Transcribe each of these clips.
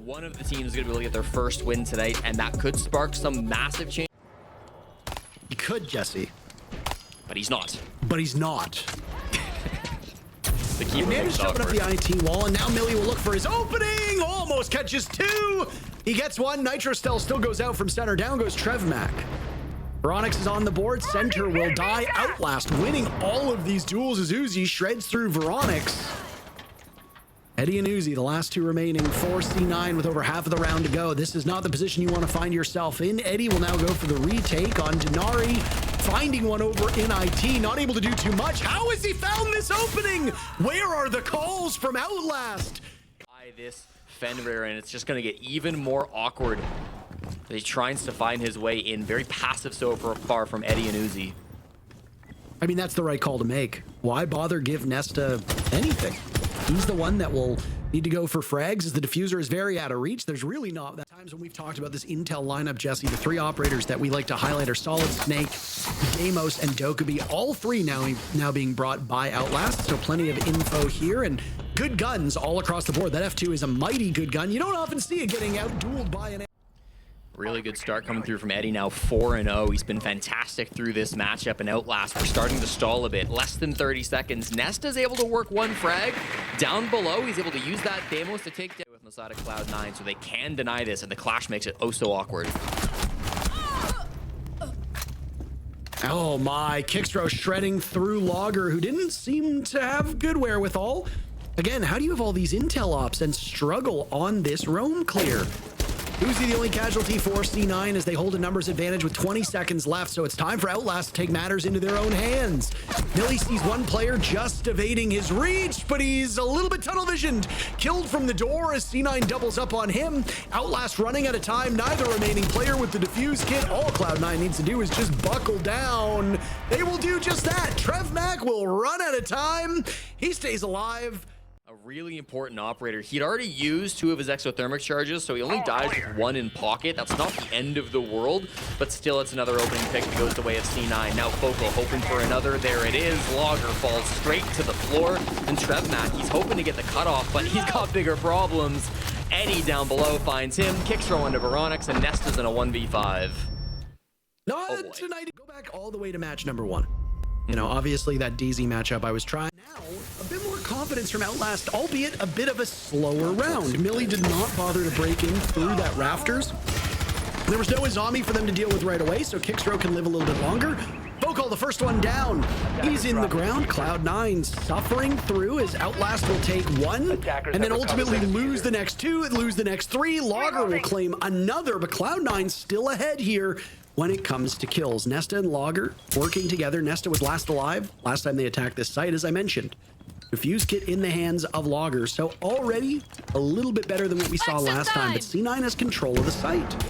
One of the teams is going to be able to get their first win tonight, and that could spark some massive change. He could, Jesse. But he's not. But he's not. The keeper managed to open up the IT wall, and now Millie will look for his opening. Almost catches two. He gets one. Nitrostel still goes out from center. Down goes Trevmac. Veronix is on the board. Center will die. Outlast winning all of these duels as Uzi shreds through Veronix. Eddie and Uzi, the last two remaining, 4C9 with over half of the round to go. This is not the position you want to find yourself in. Eddie will now go for the retake on Denari, finding one over in IT, not able to do too much. How has he found this opening? Where are the calls from Outlast? By this Fenrir, and it's just going to get even more awkward. He tries to find his way in, very passive so far from Eddie and Uzi. I mean, that's the right call to make. Why bother give Nesta anything? He's the one that will need to go for frags as the diffuser is very out of reach. There's really not that times when we've talked about this Intel lineup, Jesse. The three operators that we like to highlight are Solid Snake, Deimos, and Dokkaebi. All three now being brought by Outlast. So plenty of info here and good guns all across the board. That F2 is a mighty good gun. You don't often see it getting out-dueled by an... Really good start coming through from Eddie, now 4-0. He's been fantastic through this matchup, and Outlast, we're starting to stall a bit. Less than 30 seconds. Nesta's able to work one frag. Down below, he's able to use that Deimos to take down with the side of Cloud9, so they can deny this, and the clash makes it oh so awkward. Oh my, Kickstro shredding through Logger, who didn't seem to have good wherewithal. Again, how do you have all these intel ops and struggle on this roam clear? Uzi the only casualty for C9 as they hold a numbers advantage with 20 seconds left, so it's time for Outlast to take matters into their own hands. Millie sees one player just evading his reach, but he's a little bit tunnel visioned. Killed from the door as C9 doubles up on him. Outlast running out of time, neither remaining player with the defuse kit. All Cloud9 needs to do is just buckle down. They will do just that. Trevmac will run out of time. He stays alive. A really important operator. He'd already used 2 of his exothermic charges, so he only dies with 1 in pocket. That's not the end of the world, but still it's another opening pick that goes the way of C9. Now Focal hoping for another. There it is. Logger falls straight to the floor. And Trevmac, he's hoping to get the cutoff, but he's got bigger problems. Eddie down below finds him. Kicks throw into Veronix, and Nesta's in a 1v5. Not tonight. Go back all the way to match number 1. You know, obviously that DZ matchup I was trying. Now, a bit more confidence from Outlast, albeit a bit of a slower round. Millie did not bother to break in through that rafters. There was no Izami for them to deal with right away, so Kickstro can live a little bit longer. Focal, the first one down. He's in the ground. Cloud9 suffering through as Outlast will take 1 and then ultimately lose the next 2, lose the next 3. Logger will claim another, but Cloud9 still ahead here when it comes to kills. Nesta and Logger working together. Nesta was last alive last time they attacked this site, as I mentioned. Diffuse kit in the hands of Logger, so already a little bit better than what we saw last time, but C9 has control of the site.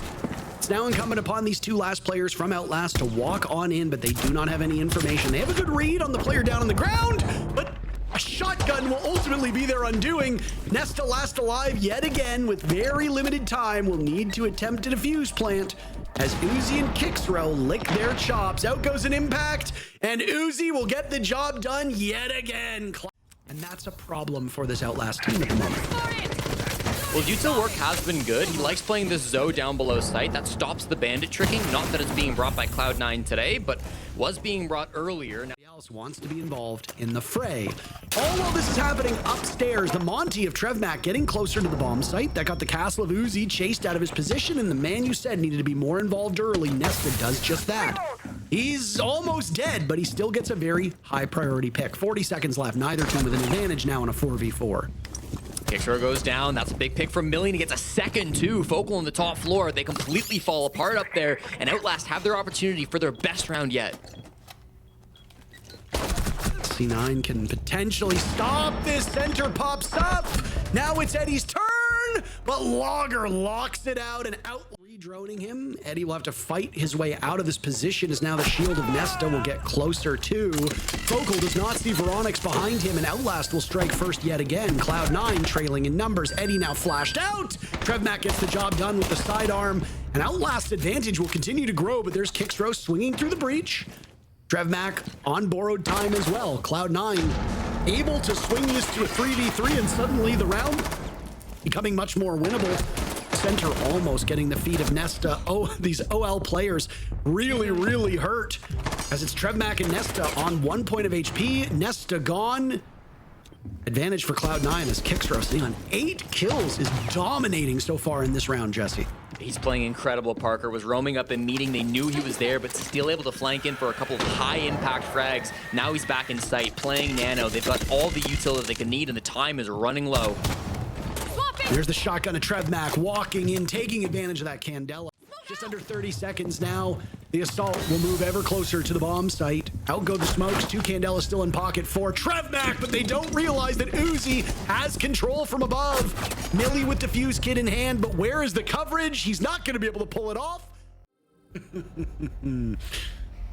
It's now incumbent upon these 2 last players from Outlast to walk on in, but they do not have any information. They have a good read on the player down on the ground, but a shotgun will ultimately be their undoing. Nesta last alive yet again with very limited time, will need to attempt a defuse plant as Uzi and Kickstro lick their chops. Out goes an impact, and Uzi will get the job done yet again. And that's a problem for this Outlast team at the moment. Well, Jutsu work has been good. He likes playing this Zoe down below site. That stops the bandit tricking. Not that it's being brought by Cloud9 today, but was being brought earlier. Now else wants to be involved in the fray. All while this is happening upstairs, the Monty of Trevmac getting closer to the bomb site. That got the castle of Uzi chased out of his position, and the man you said needed to be more involved early, Nesta, does just that. He's almost dead, but he still gets a very high priority pick. 40 seconds left. Neither team with an advantage now in a 4v4. Kickstro goes down. That's a big pick from Millie. He gets a second too. Focal on the top floor. They completely fall apart up there, and Outlast have their opportunity for their best round yet. C9 can potentially stop this. Center pops up. Now it's Eddie's turn, but Logger locks it out and out. Re-droning him. Eddie will have to fight his way out of this position as now the shield of Nesta will get closer to. Focal does not see Veronix behind him, and Outlast will strike first yet again. Cloud9 trailing in numbers. Eddie now flashed out. Trevmac gets the job done with the sidearm, and Outlast's advantage will continue to grow, but there's Kickstro swinging through the breach. Trevmac on borrowed time as well. Cloud9 able to swing this to a 3v3, and suddenly the round becoming much more winnable. Center almost getting the feet of Nesta. Oh, these OL players really hurt as it's Trevmac and Nesta on 1 point of HP. Nesta gone. Advantage for Cloud9 as Kickoff sitting on 8 kills is dominating so far in this round, Jesse. He's playing incredible. Parker was roaming up and meeting. They knew he was there, but still able to flank in for a couple of high-impact frags. Now he's back in sight, playing Nano. They've got all the utility they can need, and the time is running low. Here's the shotgun of Trevmac walking in, taking advantage of that Candela. Just under 30 seconds now. The assault will move ever closer to the bomb site. Out go the smokes. 2 Candelas still in pocket for Trevmac, but they don't realize that Uzi has control from above. Millie with defuse kit in hand, but where is the coverage? He's not going to be able to pull it off.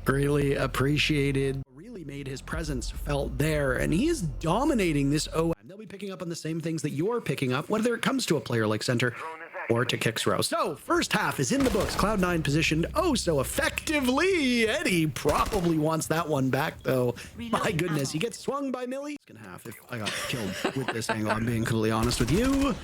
Really appreciated. Really made his presence felt there, and he is dominating this OM. They'll be picking up on the same things that you're picking up, whether it comes to a player like Center or to Kickoff. So, first half is in the books. Cloud9 positioned oh so effectively. Eddie probably wants that one back, though. My goodness, he gets swung by Millie. Second half, if I got killed with this angle, I'm being completely honest with you.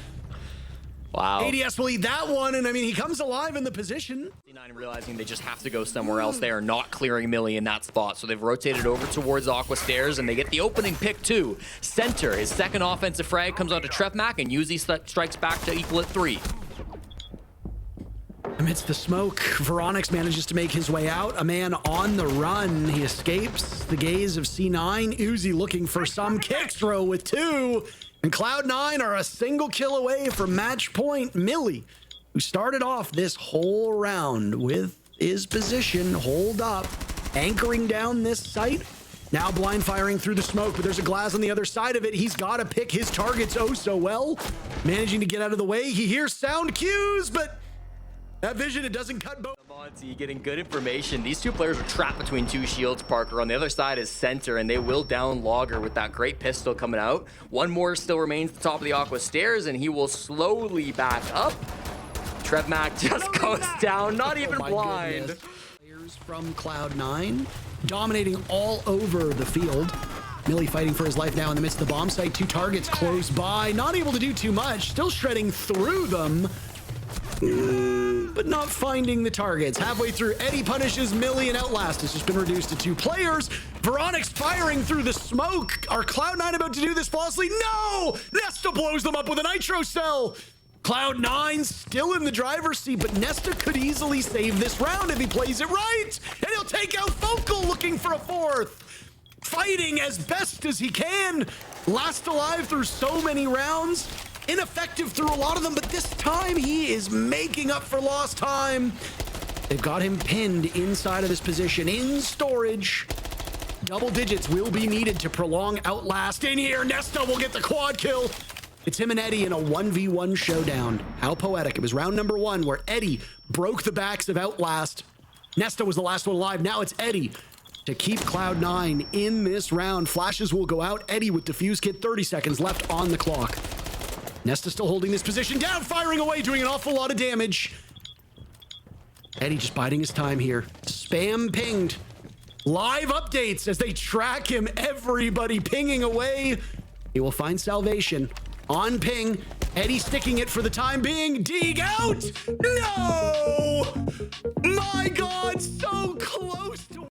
Wow. ADS will eat that one, and I mean, he comes alive in the position. C9 realizing they just have to go somewhere else. They are not clearing Millie in that spot, so they've rotated over towards Aqua Stairs, and they get the opening pick too. Center, his second offensive frag comes onto Trevmac, and Uzi strikes back to equal at 3. Amidst the smoke, Veronix manages to make his way out. A man on the run. He escapes the gaze of C9. Uzi looking for some Kickoff with 2. And Cloud9 are a single kill away from match point. Millie, who started off this whole round with his position, hold up, anchoring down this site. Now blind firing through the smoke, but there's a glass on the other side of it. He's got to pick his targets oh so well. Managing to get out of the way. He hears sound cues, but that vision, it doesn't cut both. Monty getting good information. These two players are trapped between 2 shields, Parker. On the other side is Center, and they will down Logger with that great pistol coming out. One more still remains at the top of the Aqua Stairs, and he will slowly back up. Trevmac just goes down, not even blind. Players from Cloud9 dominating all over the field. Millie fighting for his life now in the midst of the bomb site. 2 targets close by, not able to do too much, still shredding through them. But not finding the targets. Halfway through, Eddie punishes Millie, and Outlast has just been reduced to 2 players. Veronix firing through the smoke. Are Cloud9 about to do this flawlessly? No! Nesta blows them up with a nitro cell. Cloud9 still in the driver's seat, but Nesta could easily save this round if he plays it right. And he'll take out Focal looking for a 4th. Fighting as best as he can. Last alive through so many rounds. Ineffective through a lot of them, but this time he is making up for lost time. They've got him pinned inside of this position in storage. Double digits will be needed to prolong Outlast. In here, Nesta will get the quad kill. It's him and Eddie in a 1v1 showdown. How poetic. It was round number 1 where Eddie broke the backs of Outlast. Nesta was the last one alive. Now it's Eddie to keep Cloud9 in this round. Flashes will go out. Eddie with defuse kit, 30 seconds left on the clock. Nesta still holding this position down, firing away, doing an awful lot of damage. Eddie just biding his time here. Spam pinged. Live updates as they track him. Everybody pinging away. He will find salvation. On ping. Eddie sticking it for the time being. Dig out. No! My God, so close to...